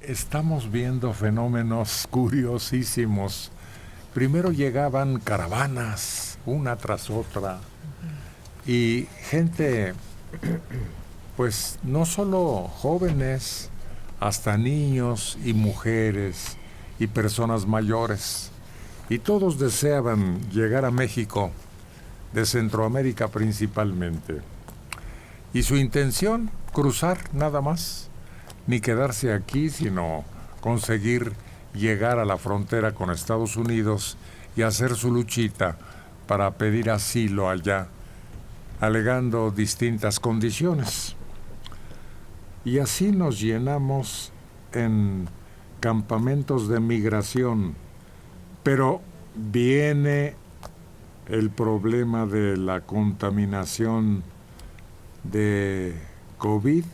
estamos viendo fenómenos curiosísimos. Primero llegaban caravanas, una tras otra, y gente, pues no solo jóvenes, hasta niños y mujeres y personas mayores. Y todos deseaban llegar a México, de Centroamérica principalmente. Y su intención, cruzar nada más, ni quedarse aquí, sino conseguir llegar a la frontera con Estados Unidos y hacer su luchita para pedir asilo allá, alegando distintas condiciones. Y así nos llenamos en campamentos de migración, pero viene el problema de la contaminación de COVID.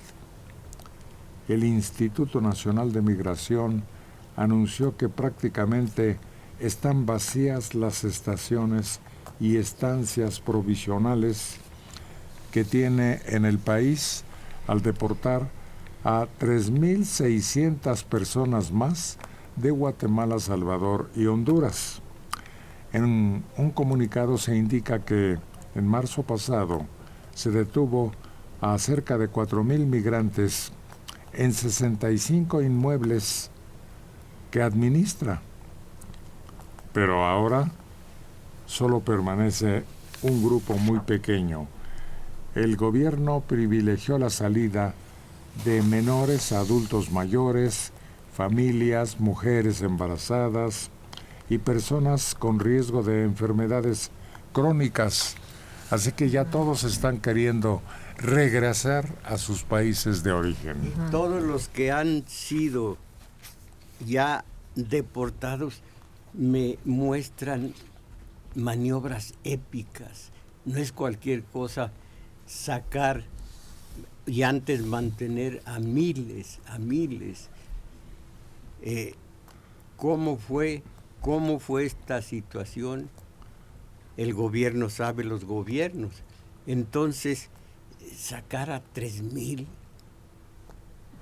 El Instituto Nacional de Migración anunció que prácticamente están vacías las estaciones y estancias provisionales que tiene en el país al deportar a 3.600 personas más de Guatemala, Salvador y Honduras. En un comunicado se indica que en marzo pasado se detuvo a cerca de 4.000 migrantes en 65 inmuebles que administra. Pero ahora solo permanece un grupo muy pequeño. El gobierno privilegió la salida de menores a adultos mayores, familias, mujeres embarazadas y personas con riesgo de enfermedades crónicas. Así que ya todos están queriendo regresar a sus países de origen. Todos los que han sido ya deportados me muestran maniobras épicas. No es cualquier cosa sacar y antes mantener a miles. ¿Cómo fue esta situación? El gobierno sabe, los gobiernos. Entonces, sacar a 3,000,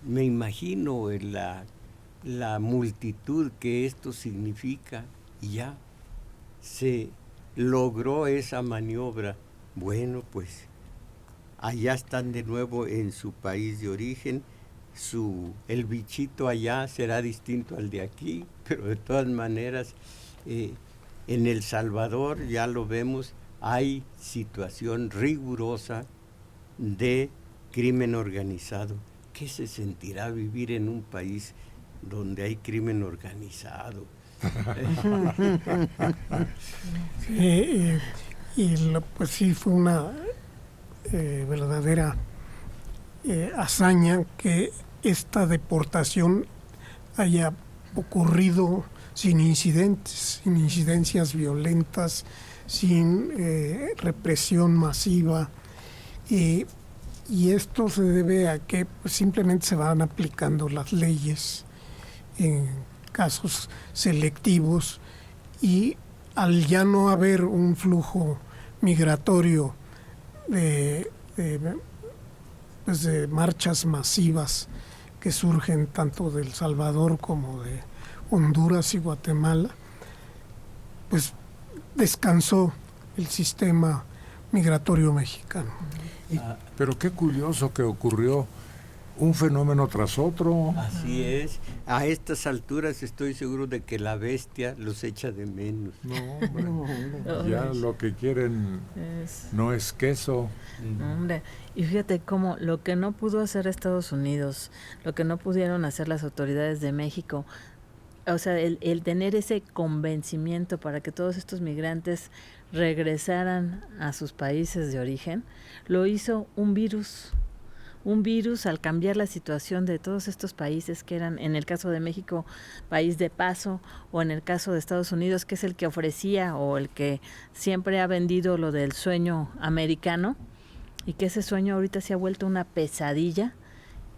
me imagino la multitud que esto significa, y ya se logró esa maniobra. Bueno, pues allá están de nuevo en su país de origen. El bichito allá será distinto al de aquí, pero de todas maneras en El Salvador ya lo vemos, hay situación rigurosa de crimen organizado. ¿Qué se sentirá vivir en un país donde hay crimen organizado? Pues sí, fue una verdadera hazaña que esta deportación haya ocurrido sin incidencias violentas, sin represión masiva. Y esto se debe a que pues, simplemente se van aplicando las leyes en casos selectivos, y al ya no haber un flujo migratorio de marchas masivas que surgen tanto de El Salvador como de Honduras y Guatemala, pues descansó el sistema migratorio mexicano. Pero qué curioso que ocurrió un fenómeno tras otro. Así es. A estas alturas estoy seguro de que la bestia los echa de menos. No, hombre. Ya lo que quieren no es queso. No, hombre. Y fíjate cómo lo que no pudo hacer Estados Unidos, lo que no pudieron hacer las autoridades de México, o sea, el tener ese convencimiento para que todos estos migrantes regresaran a sus países de origen, lo hizo un virus al cambiar la situación de todos estos países que eran, en el caso de México, país de paso, o en el caso de Estados Unidos, que es el que ofrecía o el que siempre ha vendido lo del sueño americano, y que ese sueño ahorita se ha vuelto una pesadilla.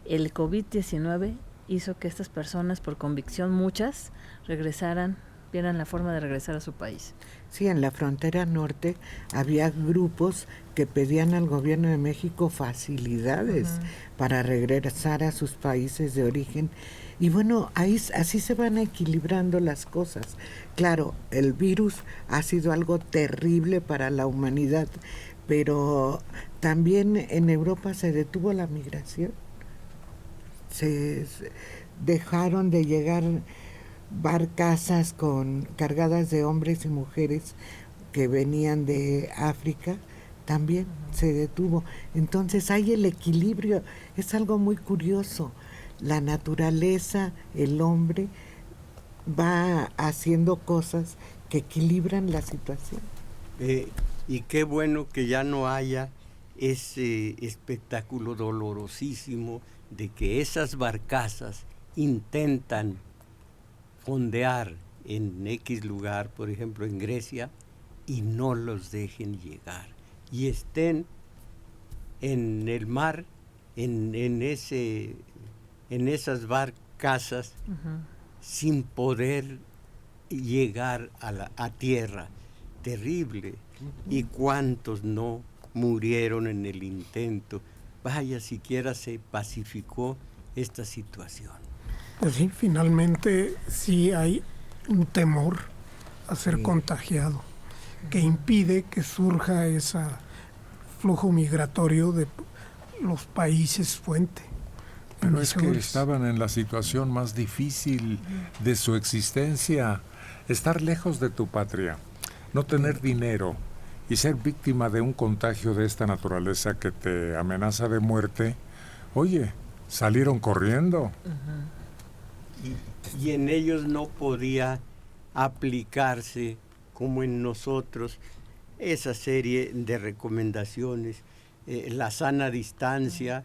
El COVID-19 hizo que estas personas, por convicción muchas, regresaran supieran la forma de regresar a su país. Sí, en la frontera norte había grupos que pedían al gobierno de México facilidades para regresar a sus países de origen. Y bueno, así se van equilibrando las cosas. Claro, el virus ha sido algo terrible para la humanidad, pero también en Europa se detuvo la migración. Se dejaron de llegar barcazas cargadas de hombres y mujeres que venían de África, también se detuvo. Entonces hay el equilibrio, es algo muy curioso. La naturaleza, el hombre, va haciendo cosas que equilibran la situación. Y qué bueno que ya no haya ese espectáculo dolorosísimo de que esas barcazas intentan fondear en X lugar, por ejemplo en Grecia, y no los dejen llegar y estén en el mar, en esas barcazas sin poder llegar a tierra. Terrible. ¿Y cuántos no murieron en el intento? Vaya, siquiera se pacificó esta situación. Pues sí, finalmente sí hay un temor a ser contagiado que impide que surja ese flujo migratorio de los países fuente. Pero es que estaban en la situación más difícil de su existencia. Estar lejos de tu patria, no tener dinero y ser víctima de un contagio de esta naturaleza que te amenaza de muerte. Oye, salieron corriendo. Y en ellos no podía aplicarse como en nosotros esa serie de recomendaciones, la sana distancia.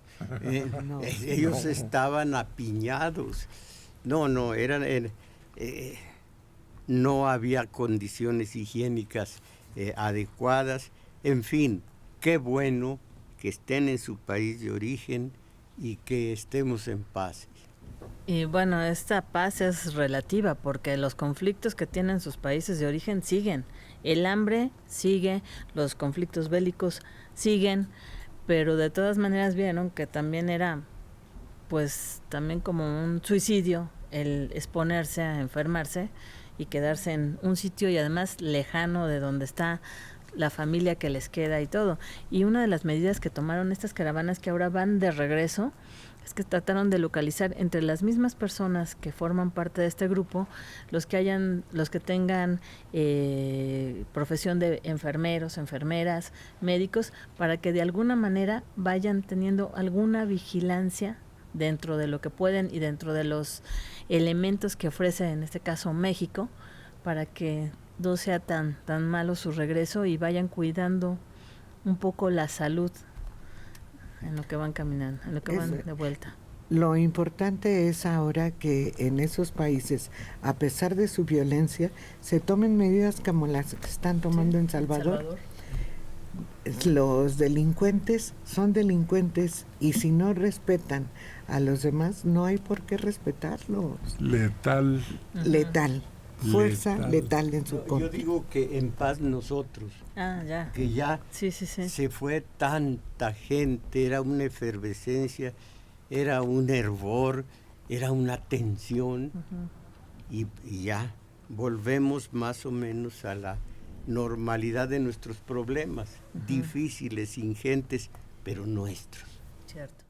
Ellos estaban apiñados. No había condiciones higiénicas adecuadas. En fin, qué bueno que estén en su país de origen y que estemos en paz. Y bueno, esta paz es relativa porque los conflictos que tienen sus países de origen siguen. El hambre sigue, los conflictos bélicos siguen, pero de todas maneras vieron que también era, pues, también como un suicidio el exponerse a enfermarse y quedarse en un sitio y además lejano de donde está la familia que les queda y todo. Y una de las medidas que tomaron estas caravanas que ahora van de regreso es que trataron de localizar entre las mismas personas que forman parte de este grupo los que tengan profesión de enfermeros, enfermeras, médicos, para que de alguna manera vayan teniendo alguna vigilancia dentro de lo que pueden y dentro de los elementos que ofrece en este caso México, para que no sea tan malo su regreso y vayan cuidando un poco la salud en lo que van caminando, en lo que van de vuelta. Lo importante es ahora que en esos países, a pesar de su violencia, se tomen medidas como las que están tomando en Salvador. Los delincuentes son delincuentes y si no respetan a los demás, no hay por qué respetarlos. Letal. Letal. Fuerza letal en su contra. Yo digo que en paz nosotros. Ya. Que ya sí. se fue tanta gente, era una efervescencia, era un hervor, era una tensión, y ya volvemos más o menos a la normalidad de nuestros problemas, difíciles, ingentes, pero nuestros. Cierto.